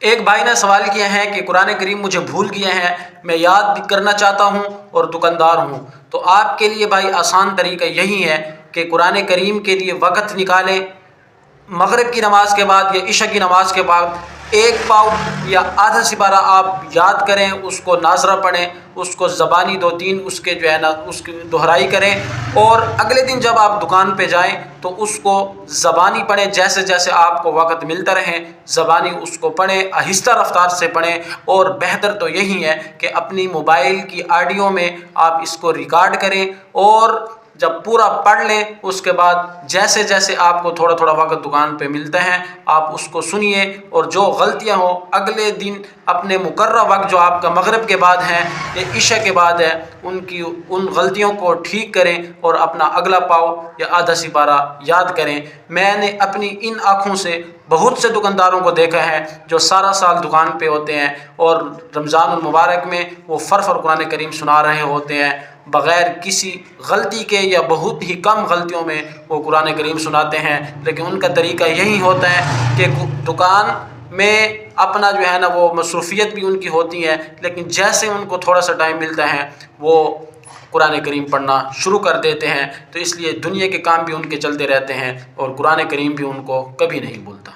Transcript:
ایک بھائی نے سوال کیا ہے کہ قرآن کریم مجھے بھول گئے ہیں، میں یاد بھی کرنا چاہتا ہوں اور دکاندار ہوں، تو آپ کے لیے بھائی آسان طریقہ یہی ہے کہ قرآن کریم کے لیے وقت نکالیں، مغرب کی نماز کے بعد یا عشاء کی نماز کے بعد ایک پاؤ یا آدھا سپارہ آپ یاد کریں، اس کو ناظرہ پڑھیں، اس کو زبانی دو تین اس کے جو ہے نا اس کی دہرائی کریں، اور اگلے دن جب آپ دکان پہ جائیں تو اس کو زبانی پڑھیں، جیسے جیسے آپ کو وقت ملتا رہے زبانی اس کو پڑھیں، آہستہ رفتار سے پڑھیں، اور بہتر تو یہی ہے کہ اپنی موبائل کی آڈیو میں آپ اس کو ریکارڈ کریں، اور جب پورا پڑھ لیں اس کے بعد جیسے جیسے آپ کو تھوڑا تھوڑا وقت دکان پہ ملتا ہے آپ اس کو سنیے، اور جو غلطیاں ہوں اگلے دن اپنے مقررہ وقت جو آپ کا مغرب کے بعد ہے یا عشاء کے بعد ہے ان غلطیوں کو ٹھیک کریں اور اپنا اگلا پاؤ یا آدھا سپارہ یاد کریں۔ میں نے اپنی ان آنکھوں سے بہت سے دکانداروں کو دیکھا ہے جو سارا سال دکان پہ ہوتے ہیں اور رمضان المبارک میں وہ فر قرآن کریم سنا رہے ہوتے ہیں، بغیر کسی غلطی کے یا بہت ہی کم غلطیوں میں وہ قرآن کریم سناتے ہیں، لیکن ان کا طریقہ یہی ہوتا ہے کہ دکان میں اپنا جو ہے نا وہ مصروفیت بھی ان کی ہوتی ہے، لیکن جیسے ان کو تھوڑا سا ٹائم ملتا ہے وہ قرآن کریم پڑھنا شروع کر دیتے ہیں، تو اس لیے دنیا کے کام بھی ان کے چلتے رہتے ہیں اور قرآن کریم بھی ان کو کبھی نہیں بھولتا۔